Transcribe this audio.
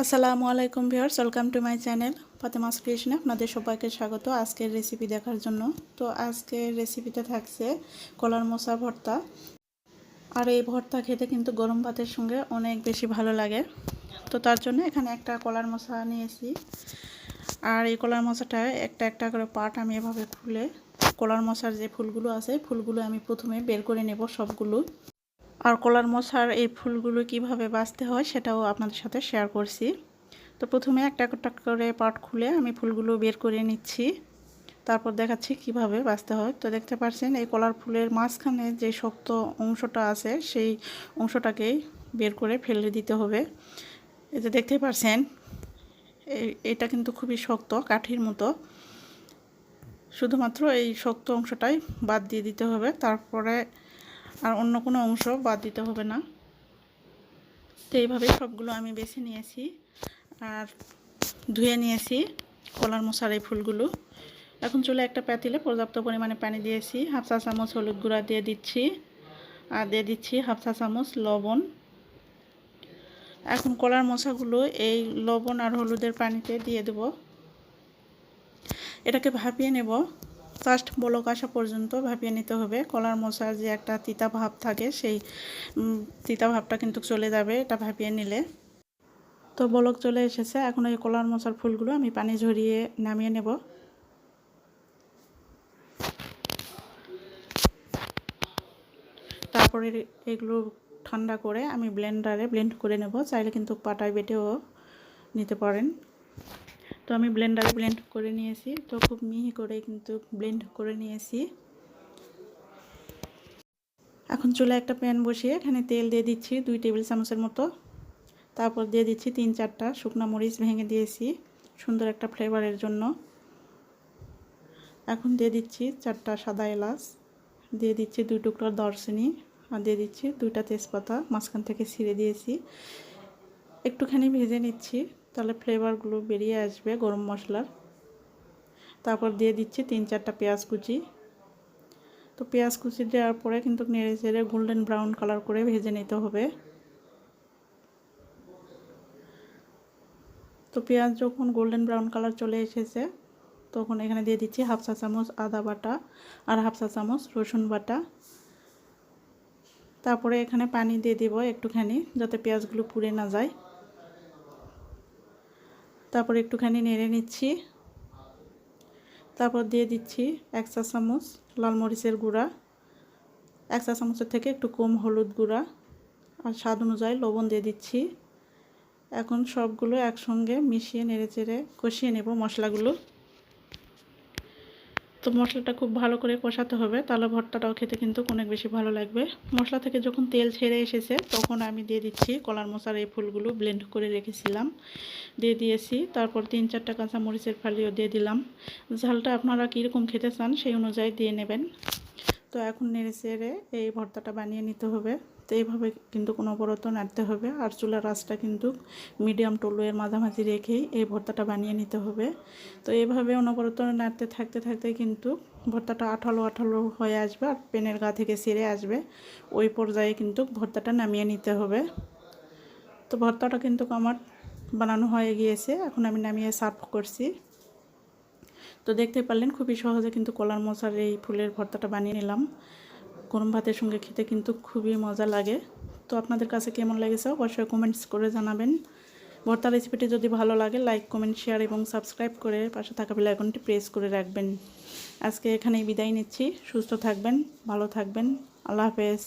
আসসালামু আলাইকুম viewers, welcome to my channel Fatema's ক্রিয়েশনে আপনাদের সবাইকে স্বাগত আজকের রেসিপি দেখার জন্য। তো আজকের রেসিপিতে থাকছে কলার মোচা ভর্তা। আর এই ভর্তা খেতে কিন্তু গরম ভাতের সঙ্গে অনেক বেশি ভালো লাগে। তো তার জন্য এখানে একটা কলার মোচা নিয়েছি। আর এই কলার মোচাটা একটা একটা করে পার্ট আমি এভাবে খুলে কলার মোচার যে ফুলগুলো আছে ফুলগুলো আমি প্রথমে বের করে নেব সবগুলো। আর কলার মোচার এই ফুলগুলো কিভাবে বাছতে হয় সেটাও আপনাদের সাথে শেয়ার করছি। তো প্রথমে একটা একটা করে পার্ট খুলে আমি ফুলগুলো বের করে নিচ্ছি, তারপর দেখাচ্ছি কিভাবে বাছতে হয়। তো দেখতে পাচ্ছেন এই কলার ফুলের মাঝখানে যে শক্ত অংশটা আছে সেই অংশটাকেই বের করে ফেলে দিতে হবে। এই যে দেখতে পাচ্ছেন এটা কিন্তু খুবই শক্ত, কাঠির মতো। শুধুমাত্র এই শক্ত অংশটাই বাদ দিয়ে দিতে হবে, তারপরে আর অন্য কোনো অংশ বাদ দিতে হবে না। তো এইভাবে সবগুলো আমি বেছে নিয়েছি আর ধুয়ে নিয়েছি কলার মোচার এই ফুলগুলো। এখন চুলে একটা পাতিলে পর্যাপ্ত পরিমাণে পানি দিয়েছি, হাফ চা চামচ হলুদ গুঁড়া দিয়ে দিচ্ছি আর দিয়ে দিচ্ছি হাফ চা চামচ লবণ। এখন কলার মোচাগুলো এই লবণ আর হলুদের পানিতে দিয়ে দেব। এটাকে ভাপিয়ে নেব, জাস্ট বলক আসা পর্যন্ত ভাপিয়ে নিতে হবে। কলার মোচার যে একটা তিতা ভাব থাকে সেই তিতা ভাবটা কিন্তু চলে যাবে এটা ভাপিয়ে নিলে। তো বলক চলে এসেছে, এখন এই কলার মোচার ফুলগুলো আমি পানি ঝরিয়ে নামিয়ে নেব। তারপরে এগুলো ঠান্ডা করে আমি ব্লেন্ডারে ব্লেন্ড করে নেব, চাইলে কিন্তু পাটায় বেটেও নিতে পারেন। তো আমি ব্লেন্ডারে ব্লেন্ড করে নিয়েছি, তো খুব মিহি করে কিন্তু ব্লেন্ড করে নিয়েছি। এখন চুলায় একটা প্যান বসিয়ে এখানে তেল দিয়ে দিচ্ছি 2 টেবিল চামচের মতো। তারপর দিয়ে দিচ্ছি 3-4টা শুকনো মরিচ ভেঙে দিয়েছি সুন্দর একটা ফ্লেভারের জন্য। এখন দিয়ে দিচ্ছি 4টা সাদা এলাচ, দিয়ে দিচ্ছি 2 টুকরা দারচিনি আর দিয়ে দিচ্ছি 2টা তেজপাতা মাঝখান থেকে ছিঁড়ে দিয়েছি। একটুখানি ভেজে নিচ্ছি, তাহলে ফ্লেভারগুলো বেরিয়ে আসবে গরম মশলার। তারপর দিয়ে দিচ্ছি 3-4টা পেঁয়াজ কুচি। তো পেঁয়াজ কুচি দেওয়ার পরে কিন্তু নেড়ে চেড়ে গোল্ডেন ব্রাউন কালার করে ভেজে নিতে হবে। তো পেঁয়াজ যখন গোল্ডেন ব্রাউন কালার চলে এসেছে তখন এখানে দিয়ে দিচ্ছি হাফ চা চামচ আদা বাটা আর হাফ চা চামচ রসুন বাটা। তারপরে এখানে পানি দিয়ে দেব একটুখানি, যাতে পেঁয়াজগুলো পুড়ে না যায়। তারপর একটুখানি নেড়ে নিচ্ছি। তারপর দিয়ে দিচ্ছি 1 চা চামচ লাল মরিচের গুঁড়া, 1 চা চামচের থেকে একটু কম হলুদ গুঁড়া আর স্বাদ অনুযায়ী লবণ দিয়ে দিচ্ছি। এখন সবগুলো একসঙ্গে মিশিয়ে নেড়েচেড়ে কষিয়ে নেব মশলাগুলো। তো মশলাটা খুব ভালো করে কষাতে হবে, তাহলে ভর্তাটাও খেতে কিন্তু অনেক বেশি ভালো লাগবে। মশলা থেকে যখন তেল ছেড়ে এসেছে তখন আমি দিয়ে দিচ্ছি কলার মোচার এই ফুলগুলো ব্লেন্ড করে রেখেছিলাম, দিয়ে দিয়েছি। তারপর 3-4টা কাঁচা মরিচের ফালিও দিয়ে দিলাম। ঝালটা আপনারা কীরকম খেতে চান সেই অনুযায়ী দিয়ে নেবেন। তো এখন নেড়ে চেড়ে এই ভর্তাটা বানিয়ে নিতে হবে। তো এইভাবে কিন্তু কোনো অবরত নাড়তে হবে, আর চুলার আঁচটা কিন্তু মিডিয়াম টু লোয়ের মাঝামাঝি রেখেই এই ভর্তাটা বানিয়ে নিতে হবে। তো এইভাবে অনবরত নাড়তে থাকতে থাকতে কিন্তু ভর্তাটা আঠালো আঠালো হয়ে আসবে আর পেনের গা থেকে ছেড়ে আসবে। ওই পর্যায়ে কিন্তু ভর্তাটা নামিয়ে নিতে হবে। তো ভর্তাটা কিন্তু আমার বানানো হয়ে গিয়েছে, এখন আমি নামিয়ে সার্ভ করছি। তো দেখতে পারলেন খুবই সহজে কিন্তু কলার মোচার এই ফুলের ভর্তাটা বানিয়ে নিলাম। গরম ভাতের সঙ্গে খেতে কিন্তু খুবই মজা লাগে। তো আপনাদের কাছে কেমন লেগেছে অবশ্যই কমেন্টস করে জানাবেন। ভর্তা রেসিপিটি যদি ভালো লাগে লাইক কমেন্ট শেয়ার এবং সাবস্ক্রাইব করে পাশে থাকা বেল আইকনটি প্রেস করে রাখবেন। আজকে এখানেই বিদায় নিচ্ছি, সুস্থ থাকবেন, ভালো থাকবেন, আল্লাহ হাফেজ।